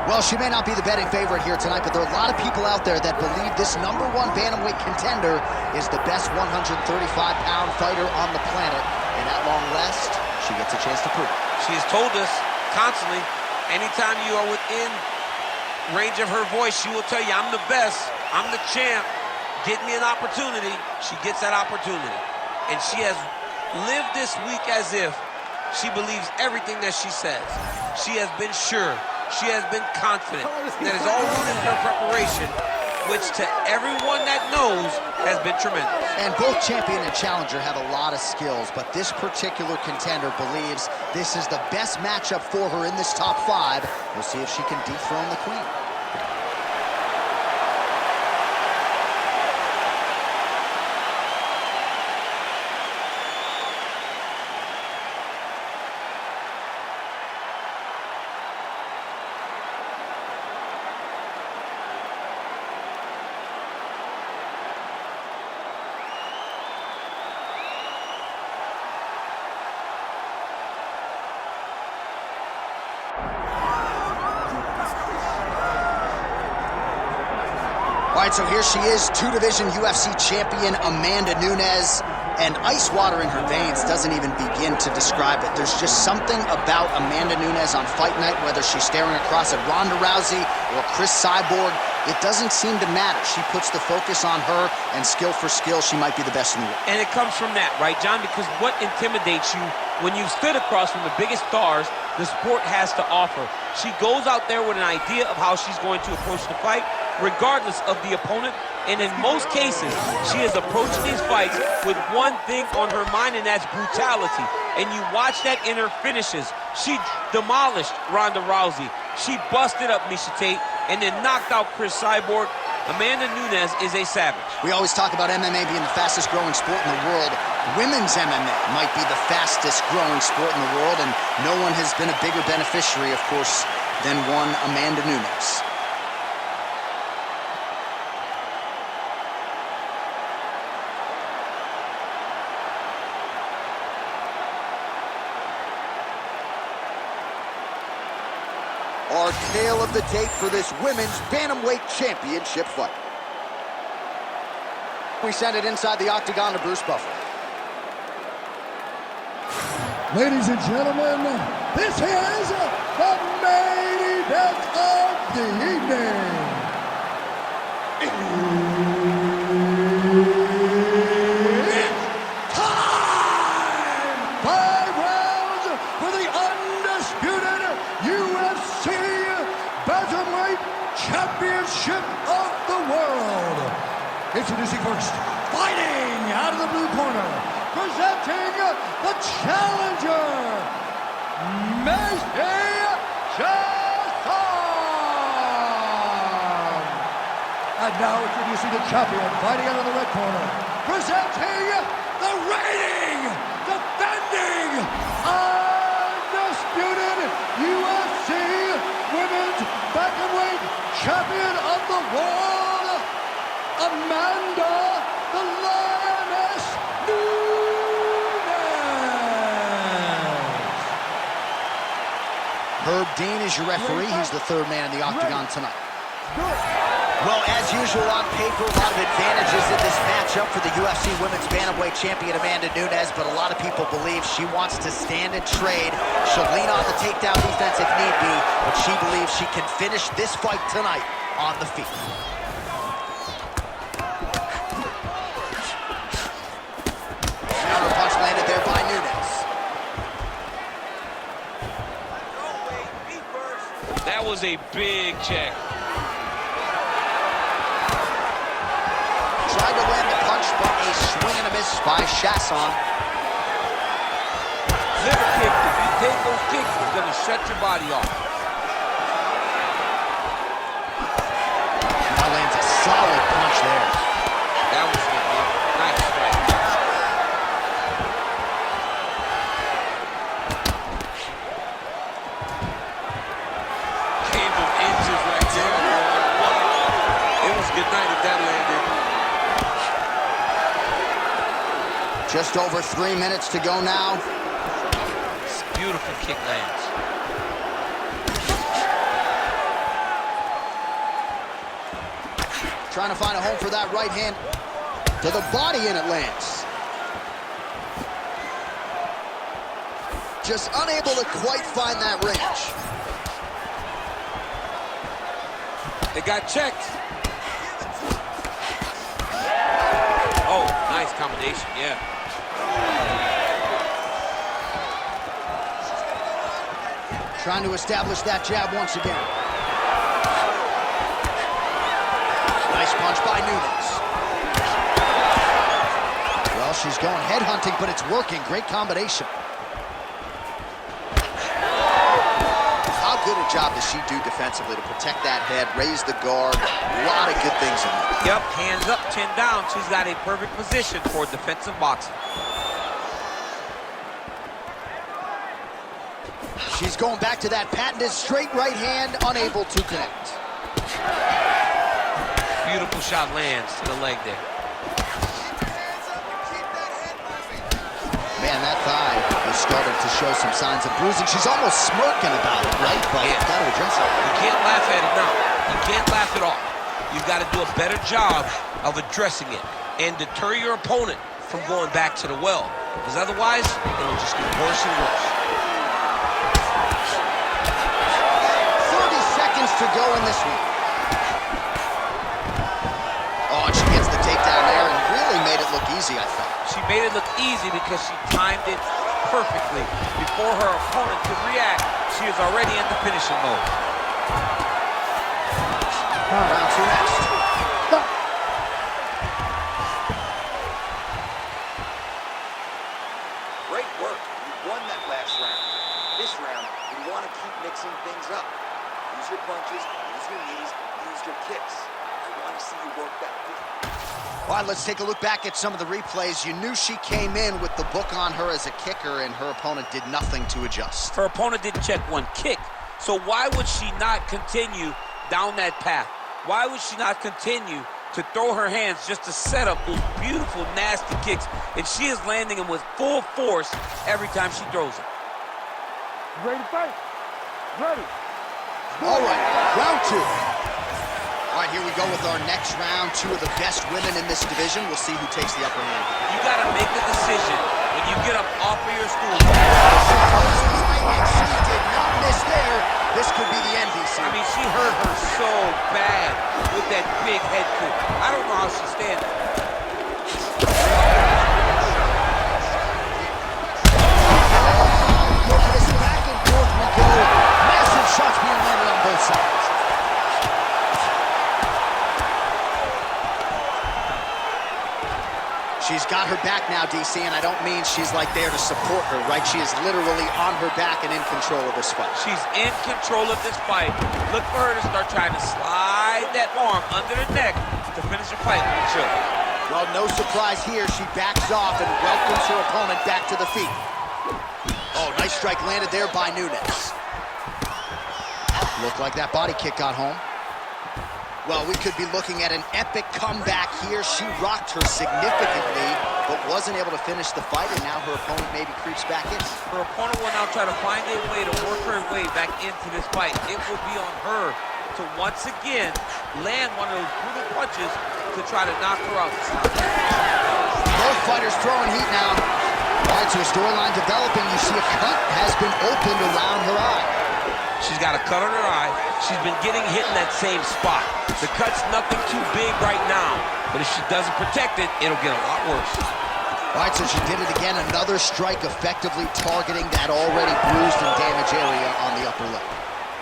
Well, she may not be the betting favorite here tonight, but there are a lot of people out there that believe this #1 bantamweight contender is the best 135-pound fighter on the planet. And at long last, she gets a chance to prove it. She has told us constantly, anytime you are within range of her voice, she will tell you, I'm the best, I'm the champ, get me an opportunity. She gets that opportunity. And she has lived this week as if she believes everything that she says. She has been sure. She has been confident. That is all rooted in her preparation, which to everyone that knows has been tremendous. And both champion and challenger have a lot of skills, but this particular contender believes this is the best matchup for her in this top 5. We'll see if she can dethrone the queen. All right, so here she is, 2-division UFC champion Amanda Nunes, and ice water in her veins doesn't even begin to describe it. There's just something about Amanda Nunes on fight night, whether she's staring across at Ronda Rousey or Chris Cyborg, it doesn't seem to matter. She puts the focus on her, and skill for skill, she might be the best in the world. And it comes from that, right, John? Because what intimidates you when you've stood across from the biggest stars the sport has to offer? She goes out there with an idea of how she's going to approach the fight, regardless of the opponent, and in most cases, she is approaching these fights with one thing on her mind, and that's brutality. And you watch that in her finishes. She demolished Ronda Rousey. She busted up Macy Chiasson and then knocked out Chris Cyborg. Amanda Nunes is a savage. We always talk about MMA being the fastest growing sport in the world. Women's MMA might be the fastest growing sport in the world, and no one has been a bigger beneficiary, of course, than one Amanda Nunes. Our tale of the tape for this women's bantamweight championship fight. We send it inside the octagon to Bruce Buffer. Ladies and gentlemen, this is the main event of the evening. It's time! 5 rounds for the undisputed UFC Bantamweight Championship of the world. Introducing first, fighting out of the blue corner, presenting the challenger, Macy Chiasson. And now introducing the champion, fighting out of the red corner, presenting the reigning, defending, undisputed UFC Women's Bantamweight Champion of the world, Amanda the Lioness Nunes. Herb Dean is your referee. He's the third man in the octagon tonight. Well, as usual on paper, a lot of advantages in this matchup for the UFC Women's Bantamweight Champion Amanda Nunes, but a lot of people believe she wants to stand and trade. She'll lean on the takedown defense if need be, but she believes she can finish this fight tonight on the feet. Counter punch landed there by Nunes. That was a big check. Tried to land the punch, but a swing and a miss by Chiasson. Liver kick, if you take those kicks, it's going to shut your body off. Now lands a solid punch there. That was good. Nice strike. Came from inches right there. It was good night if that landed. Just over 3 minutes to go now. Beautiful kick lands. trying to find a home for that right hand. To the body, and it lands. Just unable to quite find that range. It got checked. Oh, nice combination, yeah. Trying to establish that jab once again. Nice punch by Nunes. Well, she's going head hunting, but it's working. Great combination. How good a job does she do defensively to protect that head, raise the guard? A lot of good things in there. Yep, hands up, chin down. She's got a perfect position for defensive boxing. She's going back to that patented straight right hand, unable to connect. Beautiful shot lands to the leg there. Man, that thigh has started to show some signs of bruising. She's almost smirking about it, right? But yeah, got to address it. You can't laugh at it now. You can't laugh it off. You've got to do a better job of addressing it and deter your opponent from going back to the well. Because otherwise, it'll just get worse and worse. 30 seconds to go in this one. Oh, and she gets the takedown there and really made it look easy, I thought. She made it look easy because she timed it perfectly. Before her opponent could react, she is already in the finishing mode. Round two next. Great work. You won that last round. This round, you want to keep mixing things up. Use your punches, use your knees, use your kicks. I want to see you work that good. All right, let's take a look back at some of the replays. You knew she came in with the book on her as a kicker, and her opponent did nothing to adjust. Her opponent didn't check one kick. So why would she not continue down that path? Why would she not continue to throw her hands just to set up those beautiful, nasty kicks? And she is landing them with full force every time she throws it. Ready to fight? Ready. All right, round two. All right, here we go with our next round. Two of the best women in this division. We'll see who takes the upper hand. You got to make a decision when you get up off of your stool. She did not miss there. This could be the end, DC. I mean, she hurt her so bad with that big head kick. I don't know how she's standing. Look at this back and forth we go. Massive shots being landed on both sides. She's got her back now, DC, and I don't mean she's like there to support her, right? She is literally on her back and in control of this fight. She's in control of this fight. Look for her to start trying to slide that arm under the neck to finish the fight with the choke. Well, no surprise here. She backs off and welcomes her opponent back to the feet. Oh, nice strike landed there by Nunes. Looked like that body kick got home. Well, we could be looking at an epic comeback here. She rocked her significantly, but wasn't able to finish the fight, and now her opponent maybe creeps back in. Her opponent will now try to find a way to work her way back into this fight. It will be on her to once again land one of those brutal punches to try to knock her out. Both fighters throwing heat now. All right, so a storyline developing. You see a cut has been opened around her eye. She's got a cut on her eye. She's been getting hit in that same spot. The cut's nothing too big right now, but if she doesn't protect it, it'll get a lot worse. All right, so she did it again. Another strike effectively targeting that already bruised and damaged area on the upper lip.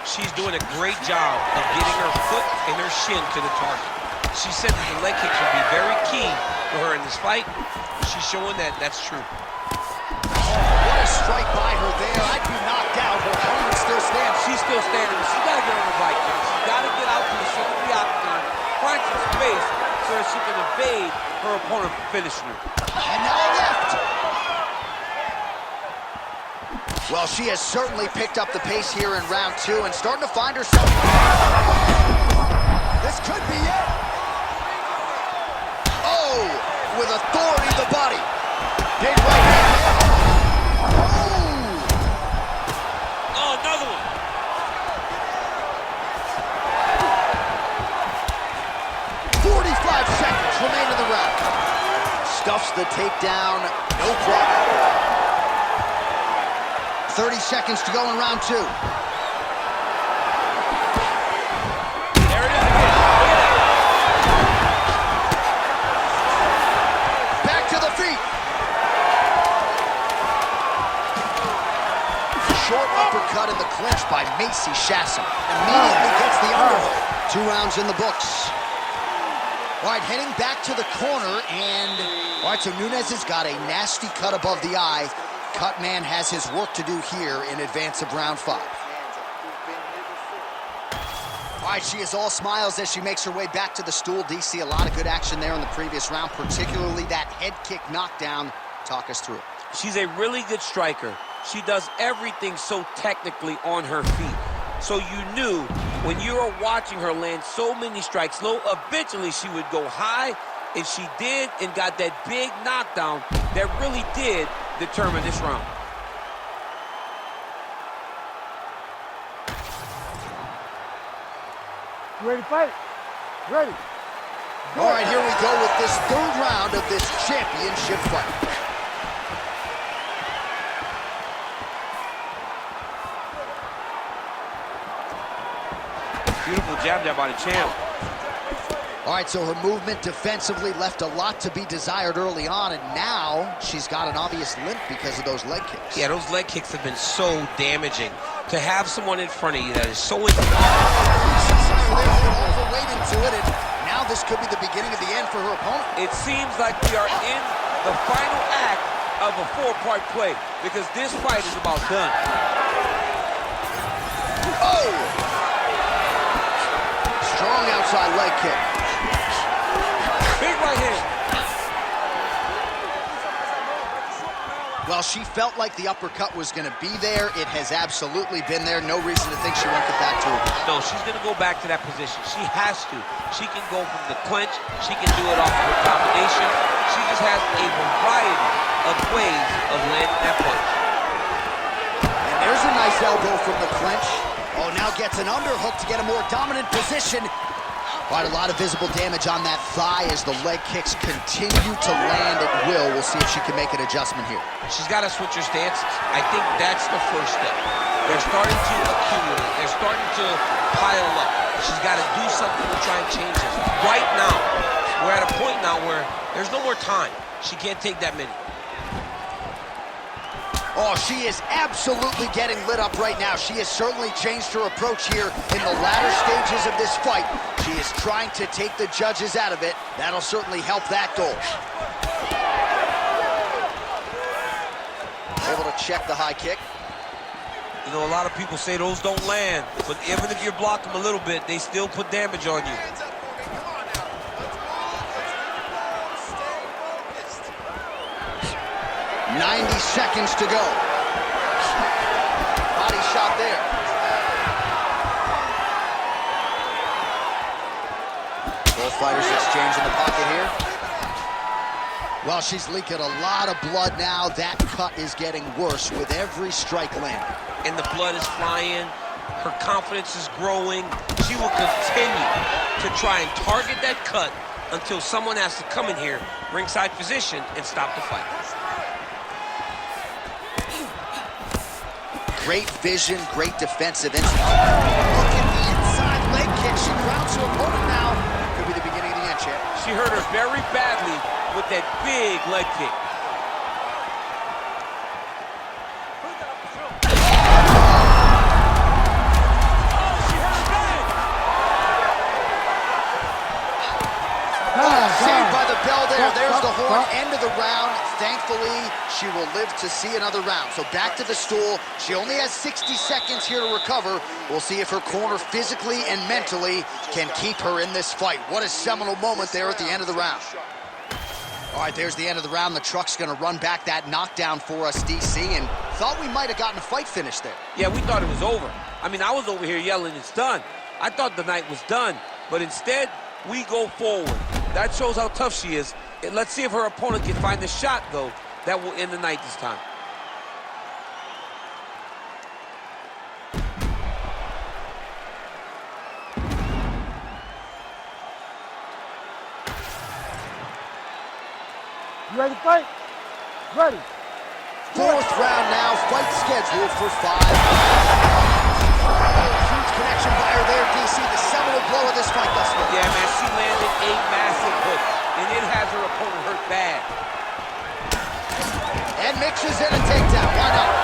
She's doing a great job of getting her foot and her shin to the target. She said that the leg kicks will be very key for her in this fight. She's showing that that's true. What a strike by her there. I'd be knocked out. Her opponent still stands. She's still standing, but she's got to get on the right, John. She's got to get out to the center of the octagon, find some space so that she can evade her opponent from finishing her. And now left. Well, she has certainly picked up the pace here in round two and starting to find herself. This could be it. Oh, with authority the body. Big right hand. Oh, another one. stuffs the takedown, no problem. 30 seconds to go in round 2. There it is again. Back to the feet. Short uppercut in the clinch by Macy Chiasson. Immediately gets the underhook. 2 rounds in the books. All right, heading back to the corner, and all right, so Nunes has got a nasty cut above the eye. Cut man has his work to do here in advance of round 5. All right, she is all smiles as she makes her way back to the stool. DC, a lot of good action there in the previous round, particularly that head kick knockdown. Talk us through it. She's a really good striker. She does everything so technically on her feet. So you knew when you were watching her land so many strikes low, eventually she would go high. If she did and got that big knockdown, that really did determine this round. You ready to fight? Ready. All right, here we go with this 3rd round of this championship fight. Beautiful jab there by the champ. All right, so her movement defensively left a lot to be desired early on, and now she's got an obvious limp because of those leg kicks. Yeah, those leg kicks have been so damaging. To have someone in front of you that is so... Overweight into it, and now this could be the beginning of the end for her opponent. It seems like we are in the final act of a 4-part play because this fight is about done. Oh! Strong outside leg kick. Big right hand. Well, she felt like the uppercut was going to be there. It has absolutely been there. No reason to think she won't get back to it. No, she's going to go back to that position. She has to. She can go from the clinch. She can do it off of her combination. She just has a variety of ways of landing that punch. And there's a nice elbow from the clinch. Oh, now gets an underhook to get a more dominant position. Quite a lot of visible damage on that thigh as the leg kicks continue to land at will. We'll see if she can make an adjustment here. She's got to switch her stances. I think that's the first step. They're starting to accumulate. They're starting to pile up. She's got to do something to try and change this. Right now, we're at a point now where there's no more time. She can't take that many. Oh, she is absolutely getting lit up right now. She has certainly changed her approach here in the latter stages of this fight. She is trying to take the judges out of it. That'll certainly help that goal. Able to check the high kick. You know, a lot of people say those don't land, but even if you block them a little bit, they still put damage on you. 90 seconds to go. Body shot there. Both fighters exchange in the pocket here. Well, she's leaking a lot of blood now. That cut is getting worse with every strike landing. And the blood is flying. Her confidence is growing. She will continue to try and target that cut until someone has to come in here, ringside position, and stop the fight. Great vision, great defensive instinct. Look at the inside leg kick. She grounds her opponent now. Could be the beginning of the end, champ. She hurt her very badly with that big leg kick. Saved by the bell there. There's the horn. End of the round. Thankfully, she will live to see another round. So back to the stool. She only has 60 seconds here to recover. We'll see if her corner physically and mentally can keep her in this fight. What a seminal moment there at the end of the round. All right, there's the end of the round. The truck's going to run back that knockdown for us, DC, and thought we might have gotten a fight finish there. Yeah, we thought it was over. I mean, I was over here yelling, it's done. I thought the night was done, but instead, we go forward. That shows how tough she is. And let's see if her opponent can find the shot, though, that will end the night this time. You ready to fight? Ready. Fourth round now, fight scheduled for 5. Huge connection by her there, DC. The seminal blow of this fight thus far. Yeah, man, she landed a massive hook, and it has her opponent hurt bad. And mixes in a takedown. Why not?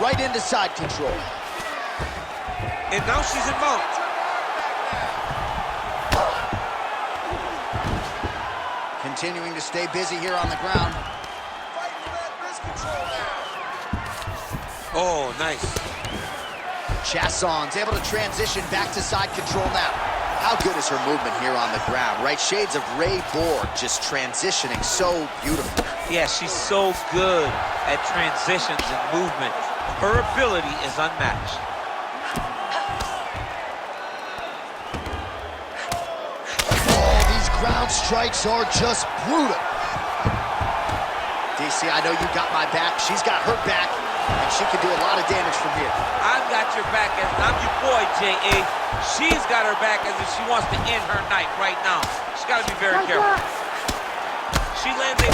Right into side control. And now she's involved. Continuing to stay busy here on the ground. Oh, nice. Chiasson's able to transition back to side control now. How good is her movement here on the ground, right? Shades of Ray Borg, just transitioning so beautiful. Yeah, she's so good at transitions and movement. Her ability is unmatched. Ground strikes are just brutal. DC, I know you got my back. She's got her back, and she can do a lot of damage from here. I've got your back as I'm your boy, J.A. She's got her back as if she wants to end her night right now. She's got to be very careful. She lands a...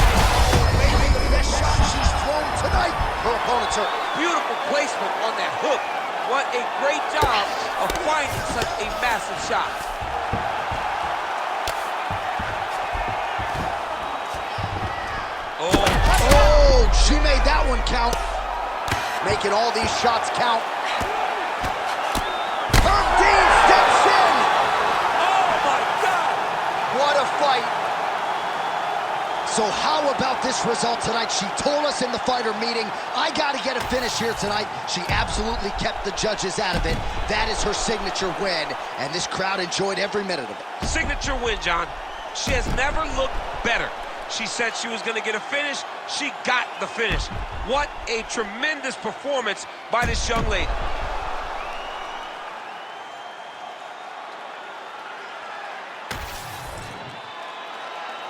Maybe the best shot she's thrown tonight. Her opponent's hurt. Beautiful placement on that hook. What a great job of finding such a massive shot. Oh, she made that one count. Making all these shots count. Herb Dean steps in. Oh, my God. What a fight. So how about this result tonight? She told us in the fighter meeting, I got to get a finish here tonight. She absolutely kept the judges out of it. That is her signature win, and this crowd enjoyed every minute of it. Signature win, John. She has never looked better. She said she was going to get a finish. She got the finish. What a tremendous performance by this young lady.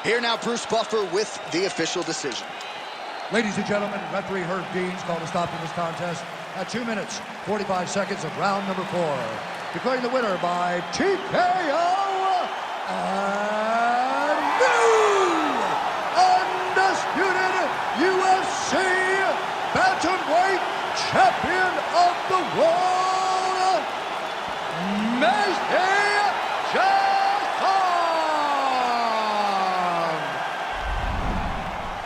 Here now, Bruce Buffer with the official decision. Ladies and gentlemen, referee Herb Dean's called a stop to this contest at 2 minutes, 45 seconds of round number 4. Declaring the winner by TKO and new undisputed UFC bantamweight champion of the world, Macy Chiasson.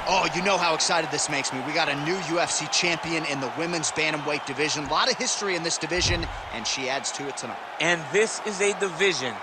Oh, you know how excited this makes me. We got a new UFC champion in the women's bantamweight division. A lot of history in this division, and she adds to it tonight. And this is a division